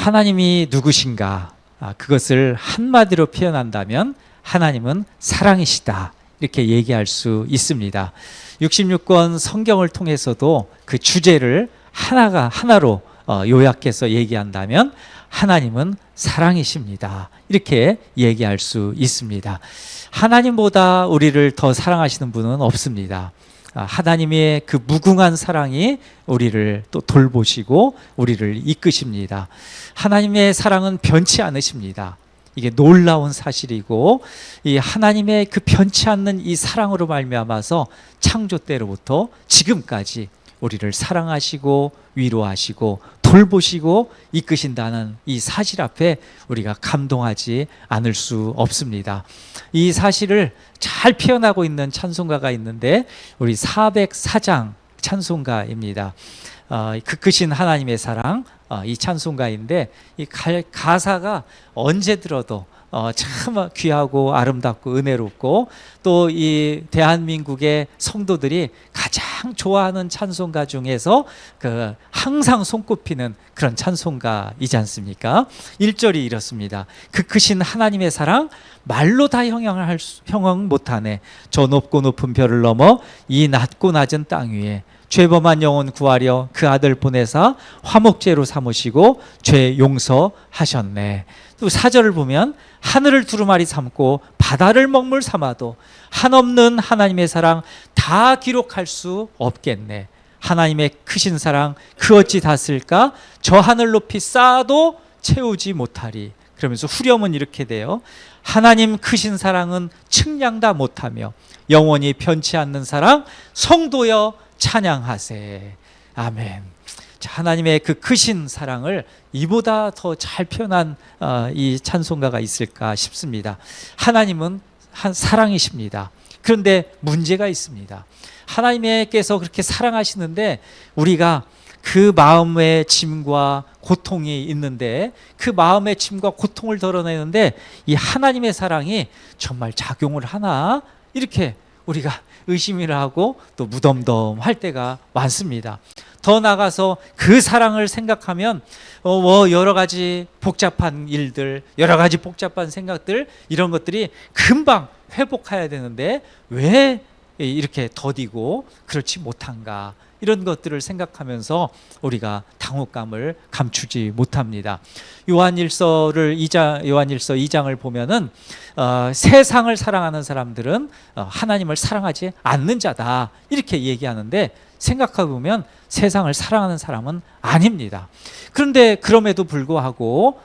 하나님이 누구신가? 그것을 한마디로 표현한다면 하나님은 사랑이시다, 이렇게 얘기할 수 있습니다. 66권 성경을 통해서도 그 주제를 하나로 요약해서 얘기한다면 하나님은 사랑이십니다, 이렇게 얘기할 수 있습니다. 하나님보다 우리를 더 사랑하시는 분은 없습니다. 하나님의 그 무궁한 사랑이 우리를 또 돌보시고 우리를 이끄십니다. 하나님의 사랑은 변치 않으십니다. 이게 놀라운 사실이고, 이 하나님의 그 변치 않는 이 사랑으로 말미암아서 창조 때로부터 지금까지 우리를 사랑하시고 위로하시고 돌보시고 이끄신다는 이 사실 앞에 우리가 감동하지 않을 수 없습니다. 이 사실을 잘 표현하고 있는 찬송가가 있는데 우리 404장 찬송가입니다. 그 크신 하나님의 사랑, 이 찬송가인데 이 가사가 언제 들어도 참 귀하고 아름답고 은혜롭고, 또 이 대한민국의 성도들이 가장 좋아하는 찬송가 중에서 항상 손꼽히는 그런 찬송가이지 않습니까? 1절이 이렇습니다. 그 크신 하나님의 사랑 말로 다 형용 못하네. 저 높고 높은 별을 넘어 이 낮고 낮은 땅 위에 죄범한 영혼 구하려 그 아들 보내사 화목제로 삼으시고 죄 용서하셨네. 또 4절을 보면 하늘을 두루마리 삼고 바다를 먹물 삼아도 한없는 하나님의 사랑 다 기록할 수 없겠네. 하나님의 크신 사랑 그 어찌 다 쓸까? 저 하늘 높이 쌓아도 채우지 못하리. 그러면서 후렴은 이렇게 돼요. 하나님 크신 사랑은 측량 다 못하며 영원히 변치 않는 사랑 성도여 찬양하세. 아멘. 하나님의 그 크신 사랑을 이보다 더 잘 표현한 이 찬송가가 있을까 싶습니다. 하나님은 사랑이십니다. 그런데 문제가 있습니다. 하나님께서 그렇게 사랑하시는데 우리가 그 마음의 짐과 고통이 있는데, 그 마음의 짐과 고통을 덜어내는데 이 하나님의 사랑이 정말 작용을 하나, 이렇게 우리가 의심을 하고 또 무덤덤할 때가 많습니다. 더 나아가서 그 사랑을 생각하면 여러 가지 복잡한 일들, 여러 가지 복잡한 생각들, 이런 것들이 금방 회복해야 되는데 왜 이렇게 더디고 그렇지 못한가, 이런 것들을 생각하면서 우리가 당혹감을 감추지 못합니다. 요한일서 2장을 보면은 세상을 사랑하는 사람들은 하나님을 사랑하지 않는 자다, 이렇게 얘기하는데 생각해 보면 세상을 사랑하는 사람은 아닙니다. 그런데 그럼에도 불구하고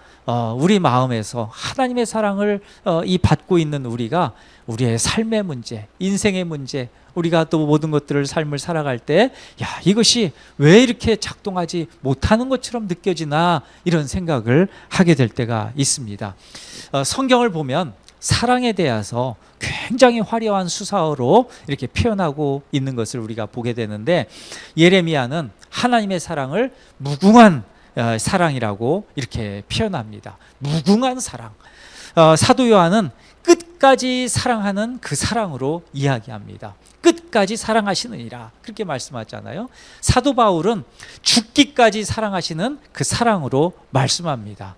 우리 마음에서 하나님의 사랑을 받고 있는 우리가 우리의 삶의 문제, 인생의 문제, 우리가 또 모든 것들을 삶을 살아갈 때 이것이 왜 이렇게 작동하지 못하는 것처럼 느껴지나, 이런 생각을 하게 될 때가 있습니다. 성경을 보면 사랑에 대해서 굉장히 화려한 수사어로 이렇게 표현하고 있는 것을 우리가 보게 되는데, 예레미야는 하나님의 사랑을 무궁한 사랑이라고 이렇게 표현합니다. 무궁한 사랑. 사도 요한은 끝까지 사랑하는 그 사랑으로 이야기합니다. 끝까지 사랑하시느니라, 그렇게 말씀하잖아요. 사도 바울은 죽기까지 사랑하시는 그 사랑으로 말씀합니다.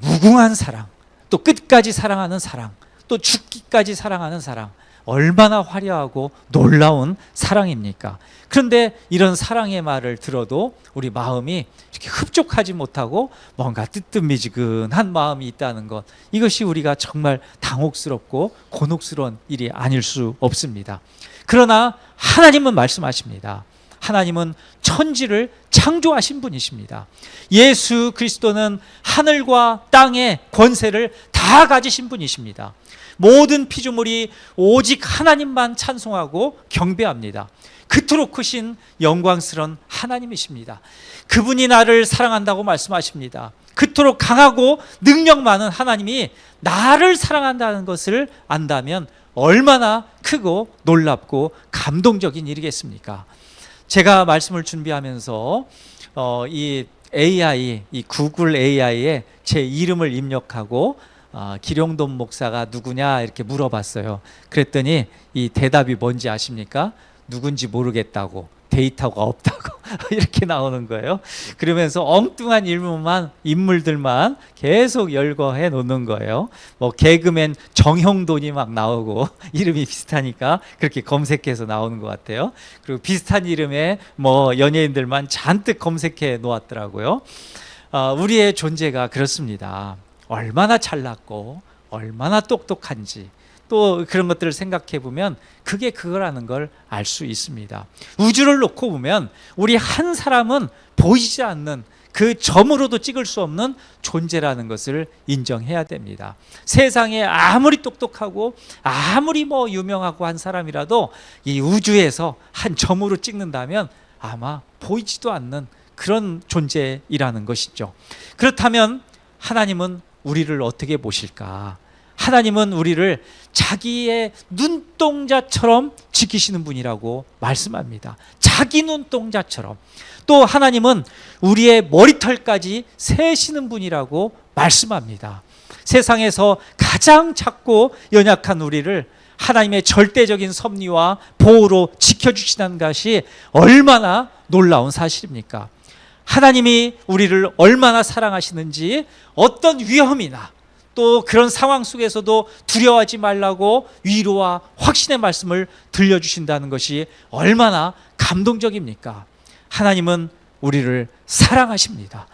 무궁한 사랑, 또 끝까지 사랑하는 사랑, 또 죽기까지 사랑하는 사랑, 얼마나 화려하고 놀라운 사랑입니까? 그런데 이런 사랑의 말을 들어도 우리 마음이 이렇게 흡족하지 못하고 뭔가 뜨뜻미지근한 마음이 있다는 것, 이것이 우리가 정말 당혹스럽고 곤혹스러운 일이 아닐 수 없습니다. 그러나 하나님은 말씀하십니다. 하나님은 천지를 창조하신 분이십니다. 예수 그리스도는 하늘과 땅의 권세를 다 가지신 분이십니다. 모든 피조물이 오직 하나님만 찬송하고 경배합니다. 그토록 크신 영광스러운 하나님이십니다. 그분이 나를 사랑한다고 말씀하십니다. 그토록 강하고 능력 많은 하나님이 나를 사랑한다는 것을 안다면 얼마나 크고 놀랍고 감동적인 일이겠습니까? 제가 말씀을 준비하면서 이 구글 AI에 제 이름을 입력하고 기룡돈 목사가 누구냐 이렇게 물어봤어요. 그랬더니 이 대답이 뭔지 아십니까? 누군지 모르겠다고 데이터가 없다고 이렇게 나오는 거예요. 그러면서 엉뚱한 인물들만 계속 열거해 놓는 거예요. 뭐 개그맨 정형돈이 막 나오고 이름이 비슷하니까 그렇게 검색해서 나오는 것 같아요. 그리고 비슷한 이름의 뭐 연예인들만 잔뜩 검색해 놓았더라고요. 우리의 존재가 그렇습니다. 얼마나 잘났고 얼마나 똑똑한지 또 그런 것들을 생각해 보면 그게 그거라는 걸 알 수 있습니다. 우주를 놓고 보면 우리 한 사람은 보이지 않는 그 점으로도 찍을 수 없는 존재라는 것을 인정해야 됩니다. 세상에 아무리 똑똑하고 아무리 뭐 유명하고 한 사람이라도 이 우주에서 한 점으로 찍는다면 아마 보이지도 않는 그런 존재이라는 것이죠. 그렇다면 하나님은 우리를 어떻게 보실까? 하나님은 우리를 자기의 눈동자처럼 지키시는 분이라고 말씀합니다. 자기 눈동자처럼. 또 하나님은 우리의 머리털까지 세시는 분이라고 말씀합니다. 세상에서 가장 작고 연약한 우리를 하나님의 절대적인 섭리와 보호로 지켜주시는 것이 얼마나 놀라운 사실입니까? 하나님이 우리를 얼마나 사랑하시는지 어떤 위험이나 또 그런 상황 속에서도 두려워하지 말라고 위로와 확신의 말씀을 들려주신다는 것이 얼마나 감동적입니까? 하나님은 우리를 사랑하십니다.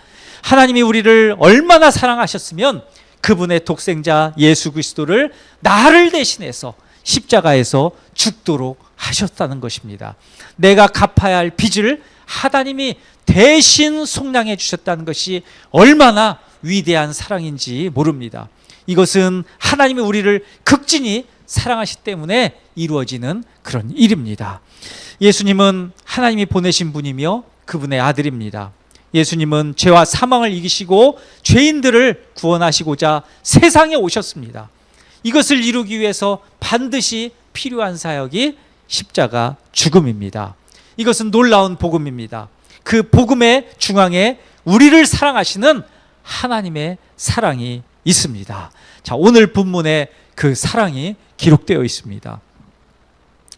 하나님이 우리를 얼마나 사랑하셨으면 그분의 독생자 예수 그리스도를 나를 대신해서 십자가에서 죽도록 하셨다는 것입니다. 내가 갚아야 할 빚을 하나님이 대신 속량해 주셨다는 것이 얼마나 위대한 사랑인지 모릅니다. 이것은 하나님이 우리를 극진히 사랑하시기 때문에 이루어지는 그런 일입니다. 예수님은 하나님이 보내신 분이며 그분의 아들입니다. 예수님은 죄와 사망을 이기시고 죄인들을 구원하시고자 세상에 오셨습니다. 이것을 이루기 위해서 반드시 필요한 사역이 십자가 죽음입니다. 이것은 놀라운 복음입니다. 그 복음의 중앙에 우리를 사랑하시는 하나님의 사랑이 있습니다. 자, 오늘 본문에 그 사랑이 기록되어 있습니다.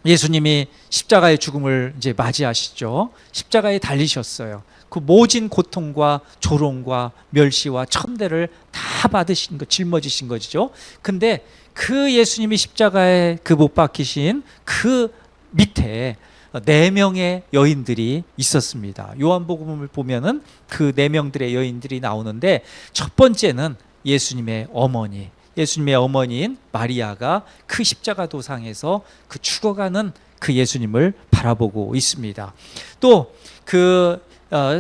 예수님이 십자가의 죽음을 이제 맞이하시죠. 십자가에 달리셨어요. 그 모진 고통과 조롱과 멸시와 천대를 다 받으신 거, 짊어지신 거죠. 근데 그 예수님이 십자가에 그 못 박히신 그 밑에 4명의 여인들이 있었습니다. 요한복음을 보면은 그 4명들의 여인들이 나오는데 첫 번째는 예수님의 어머니인 마리아가 그 십자가 도상에서 그 죽어가는 그 예수님을 바라보고 있습니다. 또 그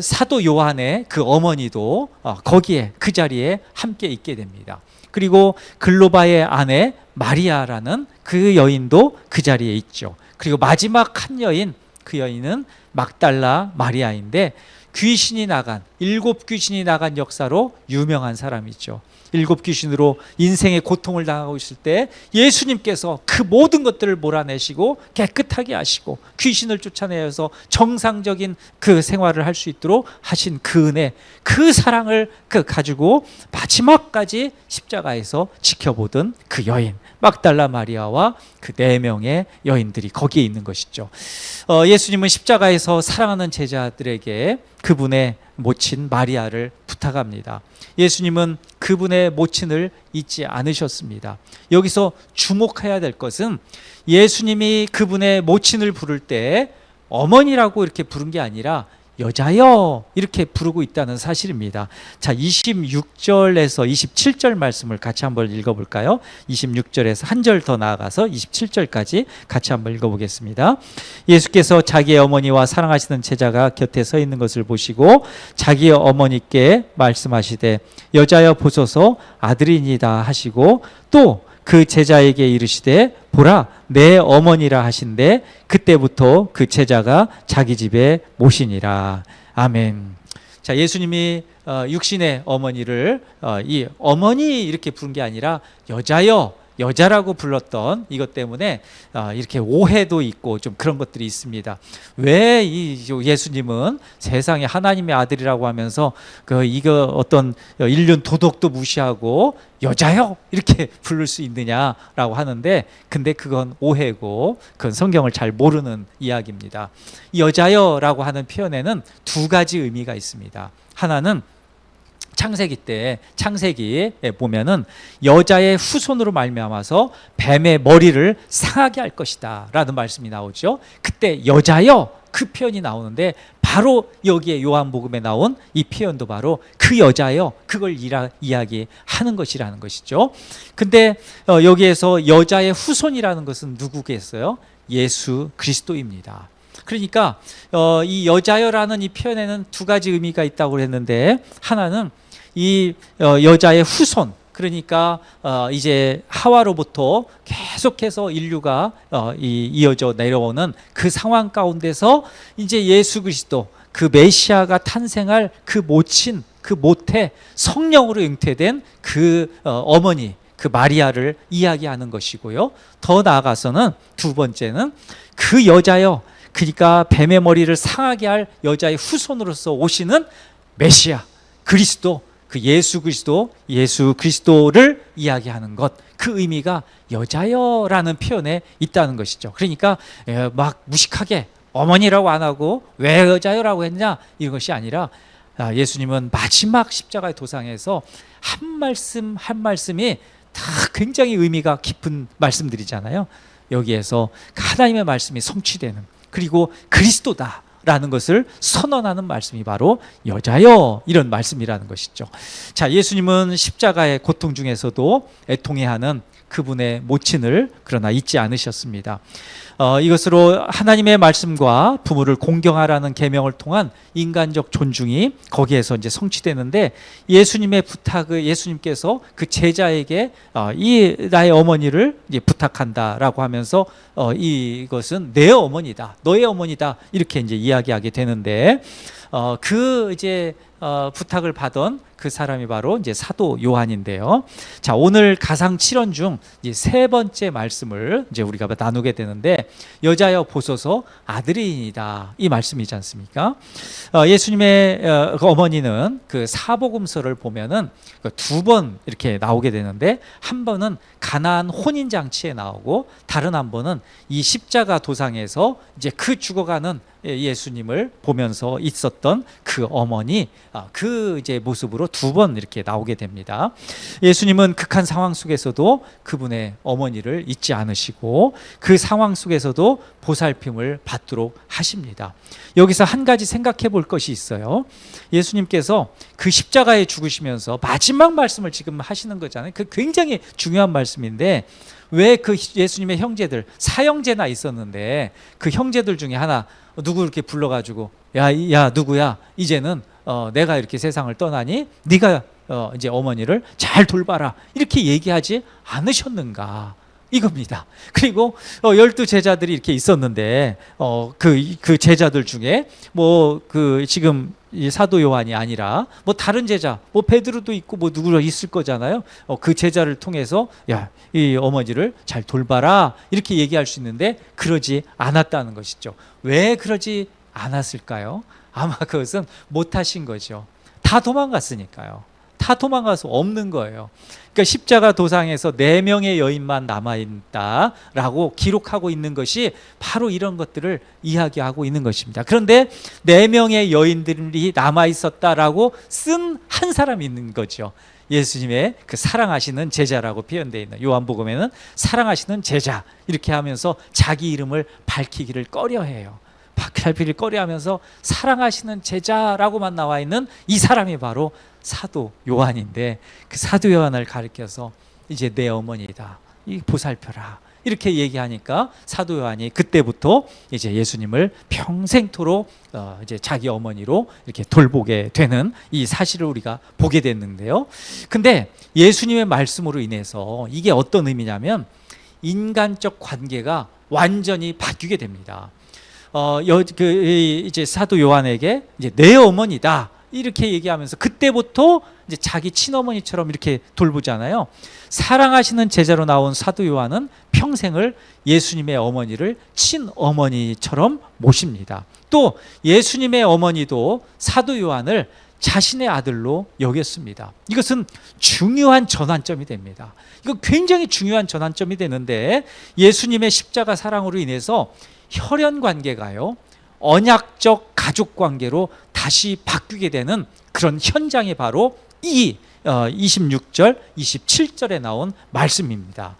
사도 요한의 그 어머니도 거기에 그 자리에 함께 있게 됩니다. 그리고 글로바의 아내 마리아라는 그 여인도 그 자리에 있죠. 그리고 마지막 한 여인, 그 여인은 막달라 마리아인데 귀신이 나간 7귀신이 나간 역사로 유명한 사람이죠. 7귀신으로 인생의 고통을 당하고 있을 때 예수님께서 그 모든 것들을 몰아내시고 깨끗하게 하시고 귀신을 쫓아내어서 정상적인 그 생활을 할 수 있도록 하신 그 은혜, 그 사랑을 가지고 마지막까지 십자가에서 지켜보던 그 여인 막달라 마리아와 그 4명의 여인들이 거기에 있는 것이죠. 예수님은 십자가에서 사랑하는 제자들에게 그분의 모친 마리아를 부탁합니다. 예수님은 그분의 모친을 잊지 않으셨습니다. 여기서 주목해야 될 것은 예수님이 그분의 모친을 부를 때 어머니라고 이렇게 부른 게 아니라 여자여 이렇게 부르고 있다는 사실입니다. 자, 26절에서 27절 말씀을 같이 한번 읽어볼까요? 26절에서 한 절 더 나아가서 27절까지 같이 한번 읽어보겠습니다. 예수께서 자기의 어머니와 사랑하시는 제자가 곁에 서 있는 것을 보시고 자기의 어머니께 말씀하시되 여자여 보소서 아들이니다 하시고 또 그 제자에게 이르시되 보라 내 어머니라 하신대 그때부터 그 제자가 자기 집에 모시니라. 아멘. 자, 예수님이 육신의 어머니를 이 어머니 이렇게 부른 게 아니라 여자여 여자라고 불렀던 이것 때문에 이렇게 오해도 있고 좀 그런 것들이 있습니다. 왜 이 예수님은 세상에 하나님의 아들이라고 하면서 이거 어떤 인륜 도덕도 무시하고 여자요 이렇게 부를 수 있느냐라고 하는데, 근데 그건 오해고 그건 성경을 잘 모르는 이야기입니다. 여자요라고 하는 표현에는 두 가지 의미가 있습니다. 하나는 창세기에 보면은 여자의 후손으로 말미암아서 뱀의 머리를 상하게 할 것이다 라는 말씀이 나오죠. 그때 여자여 그 표현이 나오는데, 바로 여기에 요한복음에 나온 이 표현도 바로 그 여자여 그걸 이야기하는 것이라는 것이죠. 근데 여기에서 여자의 후손이라는 것은 누구겠어요? 예수 그리스도입니다. 그러니까 이 여자여라는 이 표현에는 두 가지 의미가 있다고 했는데, 하나는 이 여자의 후손, 그러니까 이제 하와로부터 계속해서 인류가 이어져 내려오는 그 상황 가운데서 이제 예수 그리스도 그 메시아가 탄생할 그 모친, 그 모태, 성령으로 잉태된 그 어머니, 그 마리아를 이야기하는 것이고요. 더 나아가서는 두 번째는 그 여자여, 그러니까 뱀의 머리를 상하게 할 여자의 후손으로서 오시는 메시아 그리스도, 그 예수 그리스도를 이야기하는 것, 그 의미가 여자여라는 표현에 있다는 것이죠. 그러니까 막 무식하게 어머니라고 안 하고 왜 여자여라고 했냐 이런 것이 아니라, 예수님은 마지막 십자가의 도상에서 한 말씀 한 말씀이 다 굉장히 의미가 깊은 말씀들이잖아요. 여기에서 하나님의 말씀이 성취되는, 그리고 그리스도다 라는 것을 선언하는 말씀이 바로 여자여 이런 말씀이라는 것이죠. 자, 예수님은 십자가의 고통 중에서도 애통해하는 그분의 모친을 그러나 잊지 않으셨습니다. 이것으로 하나님의 말씀과 부모를 공경하라는 계명을 통한 인간적 존중이 거기에서 이제 성취되는데, 예수님의 부탁을 예수님께서 그 제자에게 이 나의 어머니를 이제 부탁한다라고 하면서 이것은 내 어머니다, 너의 어머니다 이렇게 이제 이야기하게 되는데, 그 이제 부탁을 받은 그 사람이 바로 이제 사도 요한인데요. 자, 오늘 가상 7원 중 이제 세 번째 말씀을 이제 우리가 나누게 되는데, 여자여 보소서 아들이니이다 이 말씀이지 않습니까? 예수님의 그 어머니는 그 사복음서를 보면은 두 번 이렇게 나오게 되는데, 한 번은 가나안 혼인 장치에 나오고, 다른 한 번은 이 십자가 도상에서 이제 그 죽어가는 예수님을 보면서 있었던 그 어머니, 그 이제 모습으로 두 번 이렇게 나오게 됩니다. 예수님은 극한 상황 속에서도 그분의 어머니를 잊지 않으시고 그 상황 속에서도 보살핌을 받도록 하십니다. 여기서 한 가지 생각해 볼 것이 있어요. 예수님께서 그 십자가에 죽으시면서 마지막 말씀을 지금 하시는 거잖아요. 그 굉장히 중요한 말씀인데, 왜 그 예수님의 형제들, 사형제나 있었는데 그 형제들 중에 하나 누구 이렇게 불러가지고 야 누구야, 이제는 내가 이렇게 세상을 떠나니 네가 이제 어머니를 잘 돌봐라 이렇게 얘기하지 않으셨는가 이겁니다. 그리고 12 제자들이 이렇게 있었는데 그 제자들 중에 뭐 그 지금 이 사도 요한이 아니라 뭐 다른 제자, 뭐 베드로도 있고 뭐 누구가 있을 거잖아요. 그 제자를 통해서 야, 이 어머니를 잘 돌봐라 이렇게 얘기할 수 있는데 그러지 않았다는 것이죠. 왜 그러지 않았을까요? 아마 그것은 못하신 거죠. 다 도망갔으니까요. 다 도망가서 없는 거예요. 그러니까 십자가 도상에서 4명의 여인만 남아있다라고 기록하고 있는 것이 바로 이런 것들을 이야기하고 있는 것입니다. 그런데 4명의 여인들이 남아있었다라고 쓴 한 사람이 있는 거죠. 예수님의 그 사랑하시는 제자라고 표현되어 있는, 요한복음에는 사랑하시는 제자 이렇게 하면서 자기 이름을 밝히기를 꺼려해요. 밝히기를 꺼려하면서 사랑하시는 제자라고만 나와 있는 이 사람이 바로 사도 요한인데, 그 사도 요한을 가리켜서 이제 내 어머니다, 이 보살펴라 이렇게 얘기하니까 사도 요한이 그때부터 이제 예수님을 평생토록 이제 자기 어머니로 이렇게 돌보게 되는 이 사실을 우리가 보게 됐는데요. 근데 예수님의 말씀으로 인해서 이게 어떤 의미냐면, 인간적 관계가 완전히 바뀌게 됩니다. 이제 사도 요한에게 이제 내 어머니다 이렇게 얘기하면서 그때부터 이제 자기 친어머니처럼 이렇게 돌보잖아요. 사랑하시는 제자로 나온 사도 요한은 평생을 예수님의 어머니를 친어머니처럼 모십니다. 또 예수님의 어머니도 사도 요한을 자신의 아들로 여겼습니다. 이것은 중요한 전환점이 됩니다. 이거 굉장히 중요한 전환점이 되는데 예수님의 십자가 사랑으로 인해서 혈연 관계가요, 언약적 가족 관계로 다시 바뀌게 되는 그런 현장이 바로 이 26절, 27절에 나온 말씀입니다.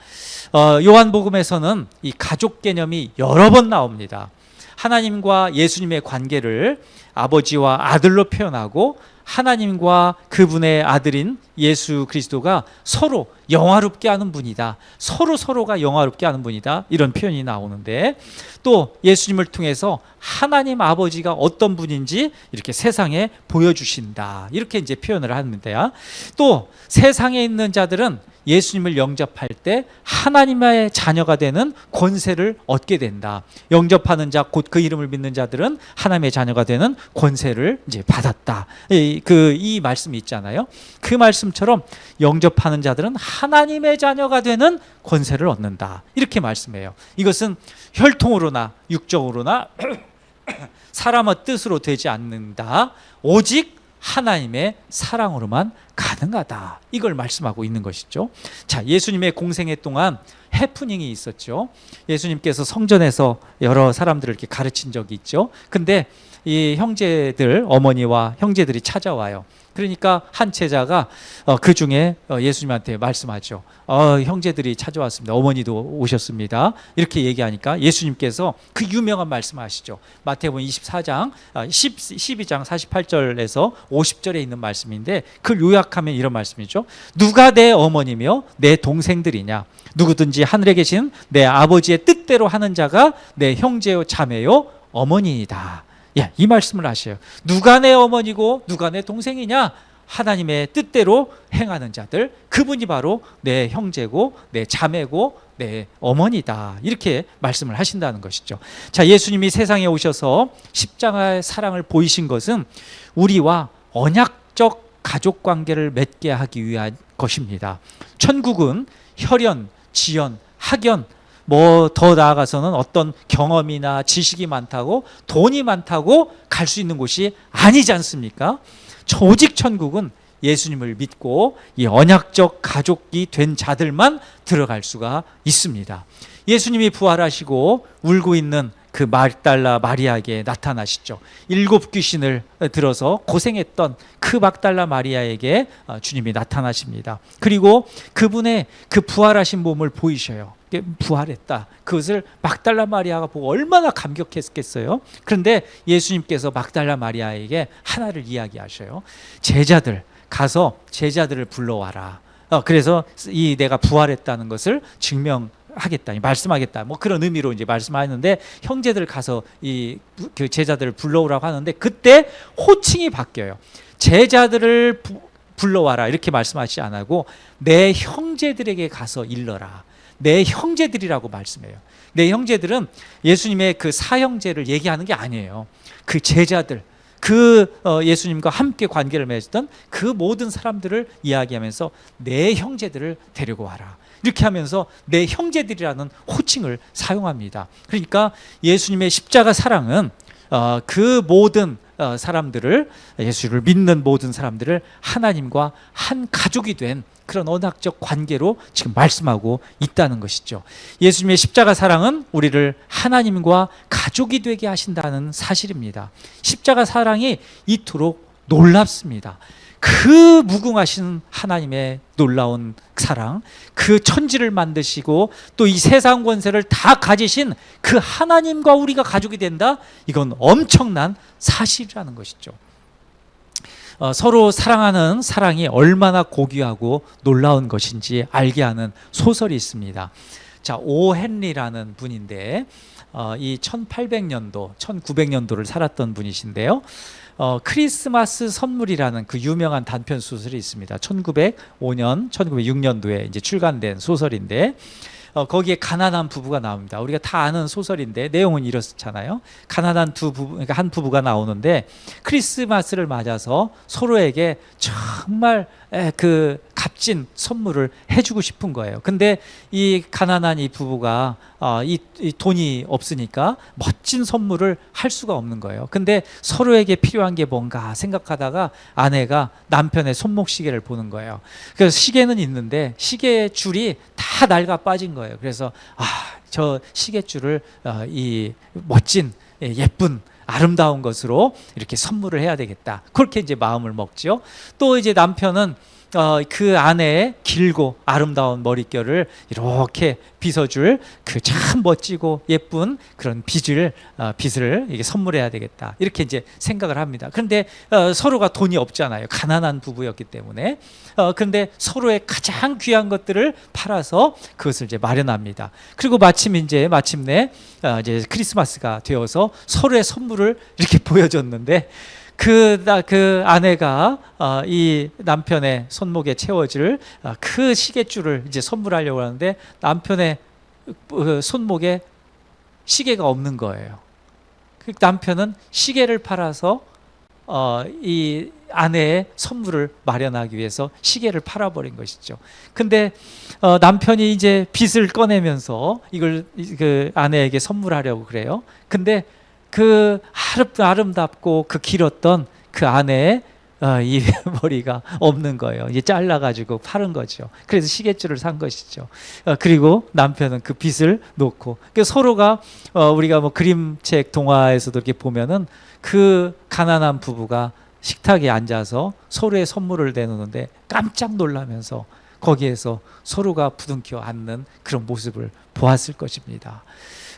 요한복음에서는 이 가족 개념이 여러 번 나옵니다. 하나님과 예수님의 관계를 아버지와 아들로 표현하고 하나님과 그분의 아들인 예수 그리스도가 서로 영화롭게 하는 분이다. 서로가 영화롭게 하는 분이다. 이런 표현이 나오는데 또 예수님을 통해서 하나님 아버지가 어떤 분인지 이렇게 세상에 보여주신다. 이렇게 이제 표현을 하는데요. 또 세상에 있는 자들은 예수님을 영접할 때 하나님의 자녀가 되는 권세를 얻게 된다. 영접하는 자, 곧 그 이름을 믿는 자들은 하나님의 자녀가 되는 권세를 이제 받았다. 이 말씀이 있잖아요. 그 말씀처럼 영접하는 자들은 하나님의 자녀가 되는 권세를 얻는다. 이렇게 말씀해요. 이것은 혈통으로나 육적으로나 사람의 뜻으로 되지 않는다. 오직 하나님의 사랑으로만 가능하다. 이걸 말씀하고 있는 것이죠. 자, 예수님의 공생애 동안 해프닝이 있었죠. 예수님께서 성전에서 여러 사람들을 이렇게 가르친 적이 있죠. 근데 이 형제들, 어머니와 형제들이 찾아와요. 그러니까 한 제자가 그 중에 예수님한테 말씀하죠. 형제들이 찾아왔습니다. 어머니도 오셨습니다. 이렇게 얘기하니까 예수님께서 그 유명한 말씀하시죠. 마태복음 24장 12장 48절에서 50절에 있는 말씀인데 그걸 요약하면 이런 말씀이죠. 누가 내 어머니며 내 동생들이냐? 누구든지 하늘에 계신 내 아버지의 뜻대로 하는 자가 내 형제요 자매요 어머니이다. 예, 이 말씀을 하셔요. 누가 내 어머니고 누가 내 동생이냐? 하나님의 뜻대로 행하는 자들, 그분이 바로 내 형제고 내 자매고 내 어머니다. 이렇게 말씀을 하신다는 것이죠. 자, 예수님이 세상에 오셔서 십자가의 사랑을 보이신 것은 우리와 언약적 가족 관계를 맺게 하기 위한 것입니다. 천국은 혈연, 지연, 학연, 더 나아가서는 어떤 경험이나 지식이 많다고 돈이 많다고 갈 수 있는 곳이 아니지 않습니까? 오직 천국은 예수님을 믿고 이 언약적 가족이 된 자들만 들어갈 수가 있습니다. 예수님이 부활하시고 울고 있는 그 막달라 마리아에게 나타나시죠. 7 귀신을 들어서 고생했던 그 막달라 마리아에게 주님이 나타나십니다. 그리고 그분의 그 부활하신 몸을 보이셔요. 부활했다. 그것을 막달라 마리아가 보고 얼마나 감격했겠어요. 그런데 예수님께서 막달라 마리아에게 하나를 이야기하셔요. 제자들 가서 제자들을 불러와라. 그래서 이 내가 부활했다는 것을 증명하겠다, 말씀하겠다. 뭐 그런 의미로 이제 말씀하는데 형제들 가서 그 제자들을 불러오라고 하는데 그때 호칭이 바뀌어요. 제자들을 불러와라 이렇게 말씀하시지 않고 내 형제들에게 가서 일러라. 내 형제들이라고 말씀해요. 내 형제들은 예수님의 그 사형제를 얘기하는 게 아니에요. 그 제자들, 예수님과 함께 관계를 맺었던 그 모든 사람들을 이야기하면서 내 형제들을 데리고 와라. 이렇게 하면서 내 형제들이라는 호칭을 사용합니다. 그러니까 예수님의 십자가 사랑은 그 모든 사람들을, 예수를 믿는 모든 사람들을 하나님과 한 가족이 된 그런 언약적 관계로 지금 말씀하고 있다는 것이죠. 예수님의 십자가 사랑은 우리를 하나님과 가족이 되게 하신다는 사실입니다. 십자가 사랑이 이토록 놀랍습니다. 그 무궁하신 하나님의 놀라운 사랑, 그 천지를 만드시고 또 이 세상 권세를 다 가지신 그 하나님과 우리가 가족이 된다? 이건 엄청난 사실이라는 것이죠. 서로 사랑하는 사랑이 얼마나 고귀하고 놀라운 것인지 알게 하는 소설이 있습니다. 자, 오 헨리라는 분인데 이 1800년도, 1900년도를 살았던 분이신데요. 크리스마스 선물이라는 그 유명한 단편 소설이 있습니다. 1905년, 1906년도에 이제 출간된 소설인데 거기에 가난한 부부가 나옵니다. 우리가 다 아는 소설인데 내용은 이렇잖아요. 가난한 두 부부, 그러니까 한 부부가 나오는데 크리스마스를 맞아서 서로에게 정말 그 값진 선물을 해주고 싶은 거예요. 근데 이 가난한 이 부부가 이 돈이 없으니까 멋진 선물을 할 수가 없는 거예요. 근데 서로에게 필요한 게 뭔가 생각하다가 아내가 남편의 손목시계를 보는 거예요. 그래서 시계는 있는데 시계의 줄이 다 낡아 빠진 거예요. 그래서 저 시계줄을 이 멋진 예쁜 아름다운 것으로 이렇게 선물을 해야 되겠다. 그렇게 이제 마음을 먹죠. 또 이제 남편은 그 아내의 길고 아름다운 머릿결을 이렇게 빗어줄 그 참 멋지고 예쁜 그런 빗을 이게 선물해야 되겠다. 이렇게 이제 생각을 합니다. 그런데 서로가 돈이 없잖아요. 가난한 부부였기 때문에. 그런데 서로의 가장 귀한 것들을 팔아서 그것을 이제 마련합니다. 그리고 마침내 이제 크리스마스가 되어서 서로의 선물을 이렇게 보여줬는데 그 아내가 이 남편의 손목에 채워질 그 시계줄을 이제 선물하려고 하는데 남편의 손목에 시계가 없는 거예요. 그 남편은 시계를 팔아서 이 아내의 선물을 마련하기 위해서 시계를 팔아버린 것이죠. 근데 남편이 이제 빚을 꺼내면서 이걸 그 아내에게 선물하려고 그래요. 근데 그 아름답고 그 길었던 그 아내의 이 머리가 없는 거예요. 이제 잘라가지고 파는 거죠. 그래서 시계줄을 산 것이죠. 그리고 남편은 그 빚을 놓고 서로가 우리가 뭐 그림책 동화에서도 이렇게 보면은 그 가난한 부부가 식탁에 앉아서 서로의 선물을 내놓는데 깜짝 놀라면서 거기에서 서로가 부둥켜 안는 그런 모습을 보았을 것입니다.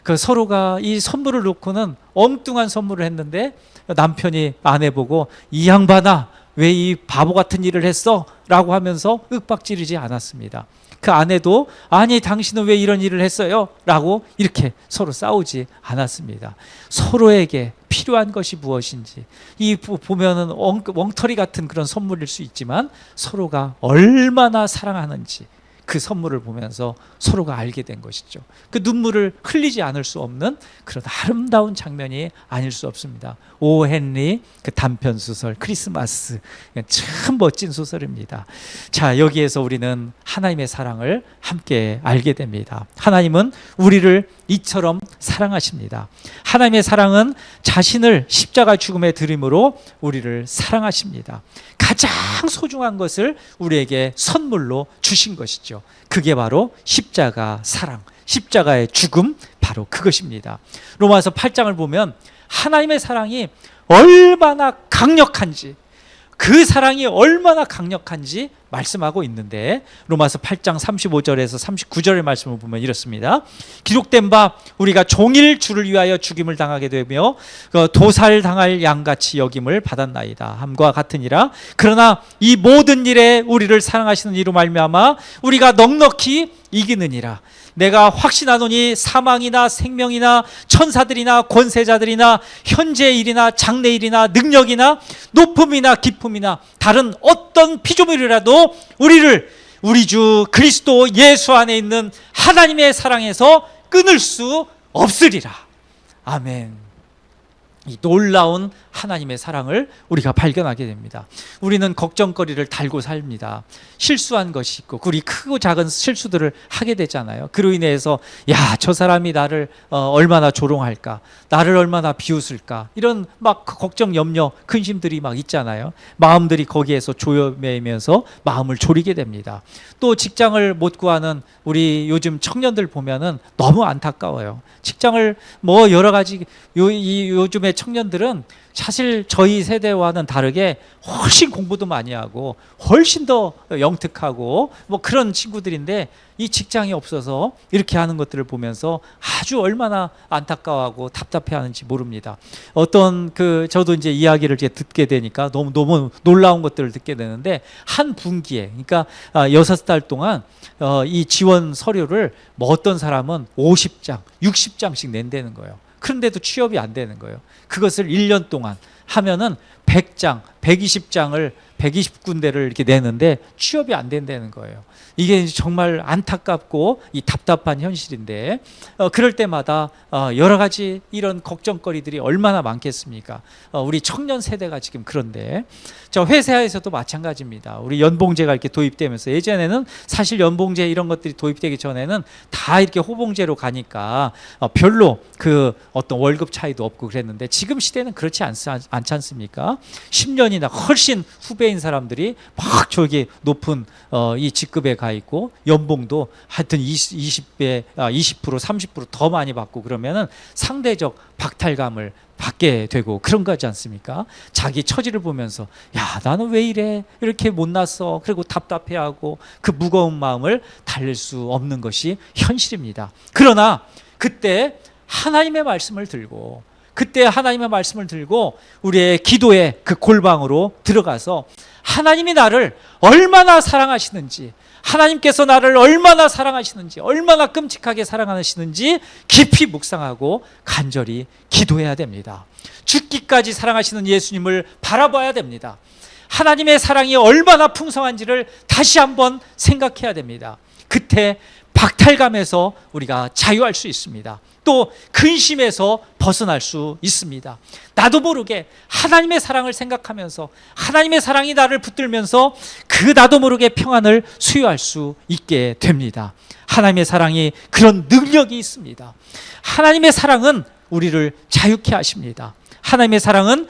그 서로가 이 선물을 놓고는 엉뚱한 선물을 했는데 남편이 아내 보고 이 양반아 왜 이 바보 같은 일을 했어? 라고 하면서 윽박지르지 않았습니다. 그 아내도 아니 당신은 왜 이런 일을 했어요? 라고 이렇게 서로 싸우지 않았습니다. 서로에게 필요한 것이 무엇인지 이 보면은 엉터리 같은 그런 선물일 수 있지만 서로가 얼마나 사랑하는지 그 선물을 보면서 서로가 알게 된 것이죠. 그 눈물을 흘리지 않을 수 없는 그런 아름다운 장면이 아닐 수 없습니다. 오 헨리 그 단편 소설 크리스마스 참 멋진 소설입니다. 자, 여기에서 우리는 하나님의 사랑을 함께 알게 됩니다. 하나님은 우리를 이처럼 사랑하십니다. 하나님의 사랑은 자신을 십자가 죽음에 드림으로 우리를 사랑하십니다. 가장 소중한 것을 우리에게 선물로 주신 것이죠. 그게 바로 십자가 사랑, 십자가의 죽음, 바로 그것입니다. 로마서 8장을 보면 하나님의 사랑이 얼마나 강력한지, 그 사랑이 얼마나 강력한지 말씀하고 있는데 로마서 8장 35절에서 39절의 말씀을 보면 이렇습니다. 기록된 바 우리가 종일 주를 위하여 죽임을 당하게 되며 도살당할 양같이 여김을 받았나이다 함과 같으니라. 그러나 이 모든 일에 우리를 사랑하시는 이로 말미암아 우리가 넉넉히 이기느니라. 내가 확신하노니 사망이나 생명이나 천사들이나 권세자들이나 현재의 일이나 장래의 일이나 능력이나 높음이나 깊음이나 다른 어떤 피조물이라도 우리 주 그리스도 예수 안에 있는 하나님의 사랑에서 끊을 수 없으리라. 아멘. 이 놀라운 하나님의 사랑을 우리가 발견하게 됩니다. 우리는 걱정거리를 달고 삽니다. 실수한 것이 있고 우리 크고 작은 실수들을 하게 되잖아요. 그로 인해서 저 사람이 나를 얼마나 조롱할까, 나를 얼마나 비웃을까, 이런 막 걱정, 염려, 근심들이 막 있잖아요. 마음들이 거기에서 조여매면서 마음을 졸이게 됩니다. 또 직장을 못 구하는 우리 요즘 청년들 보면은 너무 안타까워요. 직장을 뭐 여러 가지 요즘의 청년들은 사실 저희 세대와는 다르게 훨씬 공부도 많이 하고 훨씬 더 영특하고 뭐 그런 친구들인데 이 직장이 없어서 이렇게 하는 것들을 보면서 아주 얼마나 안타까워하고 답답해하는지 모릅니다. 저도 이제 이야기를 이제 듣게 되니까 너무 놀라운 것들을 듣게 되는데 한 분기에 그러니까 6달 동안 이 지원 서류를 뭐 어떤 사람은 50장, 60장씩 낸다는 거예요. 그런데도 취업이 안 되는 거예요. 그것을 1년 동안 하면은 100장, 120장을 120군데를 이렇게 내는데 취업이 안 된다는 거예요. 이게 정말 안타깝고 이 답답한 현실인데 그럴 때마다 여러 가지 이런 걱정거리들이 얼마나 많겠습니까? 우리 청년 세대가 지금 그런데 저 회사에서도 마찬가지입니다. 우리 연봉제가 이렇게 도입되면서 예전에는 사실 연봉제 이런 것들이 도입되기 전에는 다 이렇게 호봉제로 가니까 별로 그 어떤 월급 차이도 없고 그랬는데 지금 시대는 그렇지 않지 않습니까? 10년이나 훨씬 후배인 사람들이 막 저기 높은 이 직급에 가 있고 연봉도 하여튼 20배, 20%, 30%더 많이 받고 그러면은 상대적 박탈감을 받게 되고 그런 거지 않습니까? 자기 처지를 보면서 야 나는 왜 이래 이렇게 못났어 그리고 답답해하고 그 무거운 마음을 달랠 수 없는 것이 현실입니다. 그러나 그때 하나님의 말씀을 들고 우리의 기도의 그 골방으로 들어가서 하나님이 나를 얼마나 사랑하시는지, 하나님께서 나를 얼마나 사랑하시는지, 얼마나 끔찍하게 사랑하시는지 깊이 묵상하고 간절히 기도해야 됩니다. 죽기까지 사랑하시는 예수님을 바라봐야 됩니다. 하나님의 사랑이 얼마나 풍성한지를 다시 한번 생각해야 됩니다. 그때 박탈감에서 우리가 자유할 수 있습니다. 또 근심에서 벗어날 수 있습니다. 나도 모르게 하나님의 사랑을 생각하면서 하나님의 사랑이 나를 붙들면서 그 나도 모르게 평안을 수여할 수 있게 됩니다. 하나님의 사랑이 그런 능력이 있습니다. 하나님의 사랑은 우리를 자유케 하십니다. 하나님의 사랑은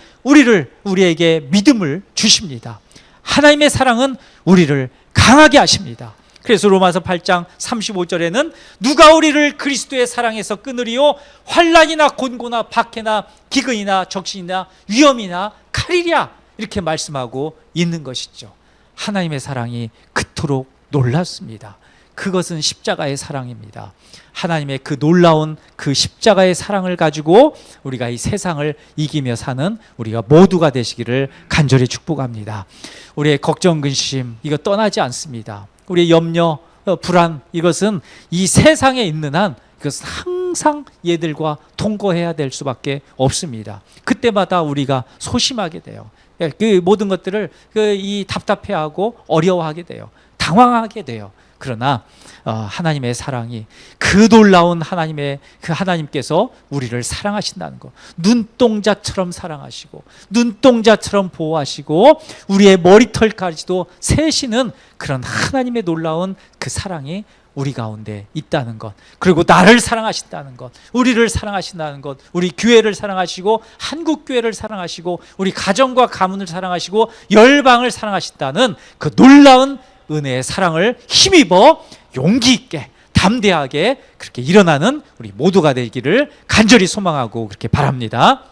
우리에게 믿음을 주십니다. 하나님의 사랑은 우리를 강하게 하십니다. 그래서 로마서 8장 35절에는 누가 우리를 그리스도의 사랑에서 끊으리요 환난이나 곤고나 박해나 기근이나 적신이나 위험이나 칼이랴 이렇게 말씀하고 있는 것이죠. 하나님의 사랑이 그토록 놀랍습니다. 그것은 십자가의 사랑입니다. 하나님의 그 놀라운 그 십자가의 사랑을 가지고 우리가 이 세상을 이기며 사는 우리가 모두가 되시기를 간절히 축복합니다. 우리의 걱정, 근심 이거 떠나지 않습니다. 우리의 염려, 불안 이것은 이 세상에 있는 한 이것은 항상 얘들과 동거해야 될 수밖에 없습니다. 그때마다 우리가 소심하게 돼요. 그 모든 것들을 이 답답해하고 어려워하게 돼요. 당황하게 돼요. 그러나 하나님의 사랑이 그 놀라운 하나님께서 우리를 사랑하신다는 것, 눈동자처럼 사랑하시고 눈동자처럼 보호하시고 우리의 머리털까지도 세시는 그런 하나님의 놀라운 그 사랑이 우리 가운데 있다는 것, 그리고 나를 사랑하신다는 것, 우리를 사랑하신다는 것, 우리 교회를 사랑하시고 한국 교회를 사랑하시고 우리 가정과 가문을 사랑하시고 열방을 사랑하신다는 그 놀라운 은혜의 사랑을 힘입어 용기 있게 담대하게 그렇게 일어나는 우리 모두가 되기를 간절히 소망하고 그렇게 바랍니다.